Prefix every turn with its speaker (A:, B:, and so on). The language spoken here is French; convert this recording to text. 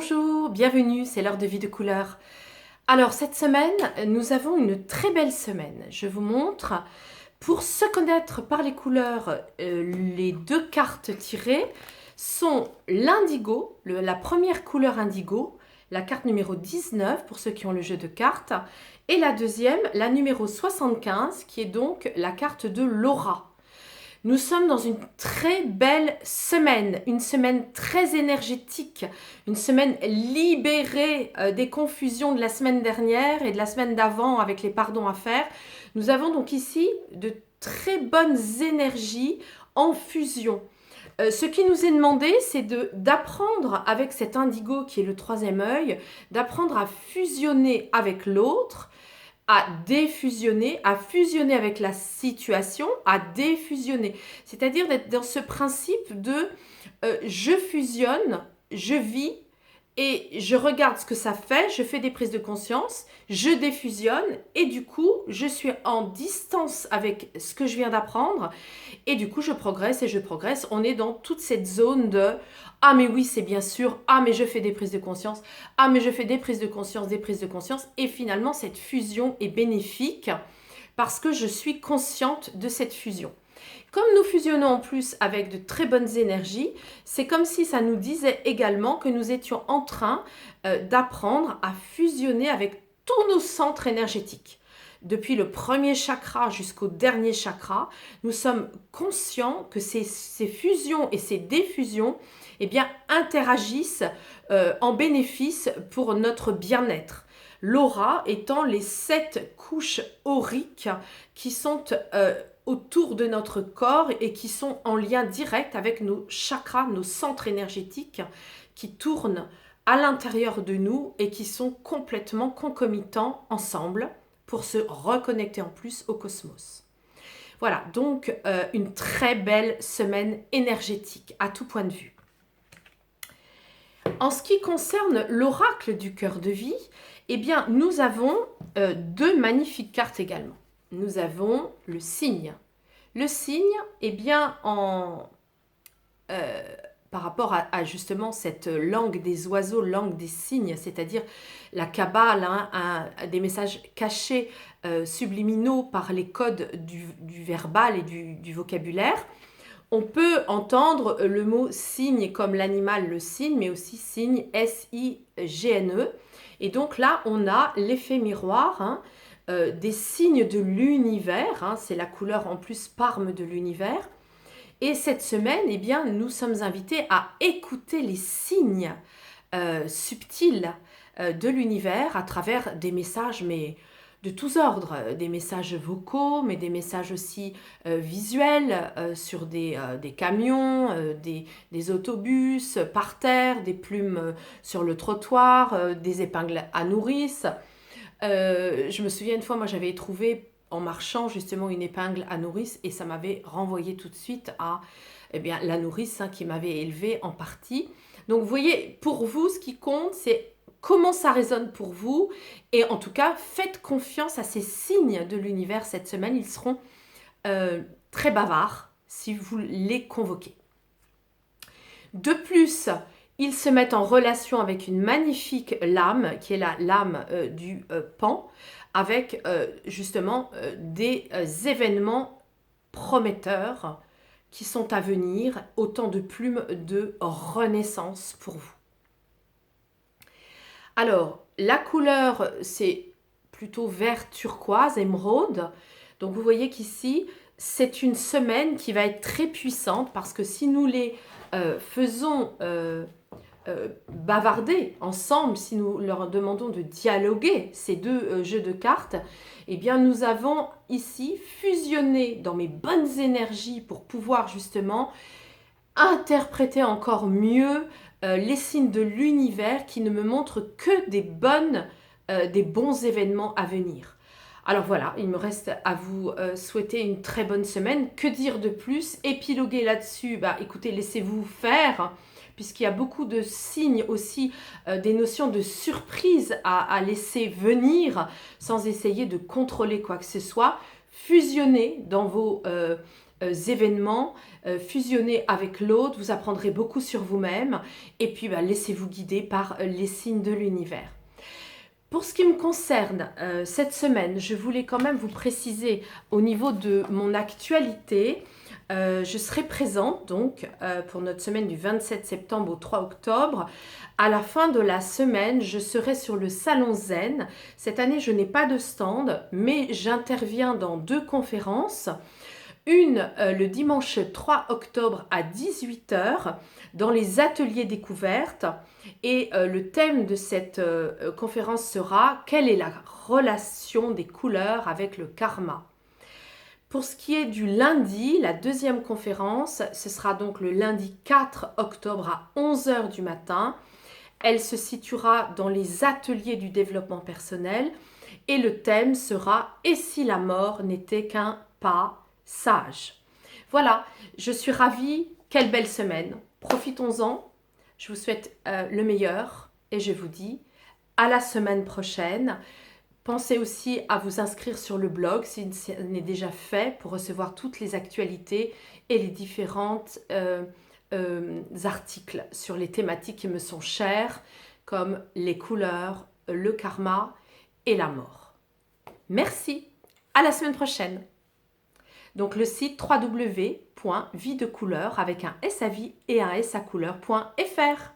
A: Bonjour, bienvenue, c'est l'heure de vie de couleur. Alors cette semaine, nous avons une très belle semaine. Je vous montre, pour se connaître par les couleurs, les deux cartes tirées sont l'indigo, la première couleur indigo, la carte numéro 19 pour ceux qui ont le jeu de cartes, et la deuxième, la numéro 75, qui est donc la carte de l'aura. Nous sommes dans une très belle semaine, une semaine très énergétique, une semaine libérée des confusions de la semaine dernière et de la semaine d'avant avec les pardons à faire. Nous avons donc ici de très bonnes énergies en fusion. Ce qui nous est demandé, c'est d'apprendre avec cet indigo qui est le troisième œil, d'apprendre à fusionner avec l'autre, à défusionner, à fusionner avec la situation, à défusionner. C'est-à-dire d'être dans ce principe de je fusionne, je vis et je regarde ce que ça fait, je fais des prises de conscience, je défusionne et du coup, je suis en distance avec ce que je viens d'apprendre et du coup, je progresse et je progresse. On est dans toute cette zone de « Ah mais oui, c'est bien sûr, ah mais je fais des prises de conscience, ah mais je fais des prises de conscience, des prises de conscience » et finalement, cette fusion est bénéfique parce que je suis consciente de cette fusion. Comme nous fusionnons en plus avec de très bonnes énergies, c'est comme si ça nous disait également que nous étions en train d'apprendre à fusionner avec tous nos centres énergétiques. Depuis le premier chakra jusqu'au dernier chakra, nous sommes conscients que ces fusions et ces défusions interagissent en bénéfice pour notre bien-être. L'aura étant les 7 couches auriques qui sont autour de notre corps et qui sont en lien direct avec nos chakras, nos centres énergétiques qui tournent à l'intérieur de nous et qui sont complètement concomitants ensemble pour se reconnecter en plus au cosmos. Voilà, donc une très belle semaine énergétique à tout point de vue. En ce qui concerne l'oracle du cœur de vie, nous avons deux magnifiques cartes également. Nous avons le cygne. Le cygne, par rapport à justement cette langue des oiseaux, langue des cygnes, c'est-à-dire la Kabbale, des messages cachés, subliminaux par les codes du verbal et du vocabulaire, on peut entendre le mot cygne comme l'animal, le cygne, mais aussi cygne, S-I-G-N-E. Et donc là, on a l'effet miroir, des signes de l'univers, c'est la couleur en plus parme de l'univers. Et cette semaine, nous sommes invités à écouter les signes subtils de l'univers à travers des messages, mais de tous ordres, des messages vocaux, mais des messages aussi visuels sur des camions, des autobus, par terre, des plumes sur le trottoir, des épingles à nourrice. Je me souviens une fois, moi j'avais trouvé en marchant justement une épingle à nourrice et ça m'avait renvoyé tout de suite à la nourrice qui m'avait élevée en partie. Donc vous voyez, pour vous, ce qui compte, c'est comment ça résonne pour vous. Et en tout cas, faites confiance à ces signes de l'univers cette semaine. Ils seront très bavards si vous les convoquez. De plus, ils se mettent en relation avec une magnifique lame, qui est la lame du Pan, avec justement des événements prometteurs qui sont à venir, autant de plumes de renaissance pour vous. Alors, la couleur, c'est plutôt vert turquoise, émeraude. Donc, vous voyez qu'ici, c'est une semaine qui va être très puissante parce que si nous les faisons bavarder ensemble, si nous leur demandons de dialoguer ces deux jeux de cartes, nous avons ici fusionné dans mes bonnes énergies pour pouvoir justement interpréter encore mieux les signes de l'univers qui ne me montrent que des bons événements à venir. Alors voilà, il me reste à vous souhaiter une très bonne semaine. Que dire de plus? Épiloguer là-dessus, écoutez, laissez-vous faire, puisqu'il y a beaucoup de signes aussi, des notions de surprise à laisser venir sans essayer de contrôler quoi que ce soit. Fusionnez dans vos événements, fusionnez avec l'autre, vous apprendrez beaucoup sur vous-même et puis laissez-vous guider par les signes de l'univers. Pour ce qui me concerne, cette semaine, je voulais quand même vous préciser au niveau de mon actualité. Je serai présente donc pour notre semaine du 27 septembre au 3 octobre. À la fin de la semaine, je serai sur le Salon Zen. Cette année, je n'ai pas de stand, mais j'interviens dans 2 conférences. Une le dimanche 3 octobre à 18 h dans les ateliers découvertes. Et le thème de cette conférence sera « Quelle est la relation des couleurs avec le karma ?» Pour ce qui est du lundi, la 2e conférence, ce sera donc le lundi 4 octobre à 11 h du matin. Elle se situera dans les ateliers du développement personnel et le thème sera « Et si la mort n'était qu'un pas sage ?» Voilà, je suis ravie. Quelle belle semaine. Profitons-en. Je vous souhaite le meilleur et je vous dis à la semaine prochaine. Pensez aussi à vous inscrire sur le blog si ce n'est déjà fait pour recevoir toutes les actualités et les différents articles sur les thématiques qui me sont chères comme les couleurs, le karma et la mort. Merci, à la semaine prochaine. Donc le site www.viddecouleur avec un S à vie et un S à couleur.fr.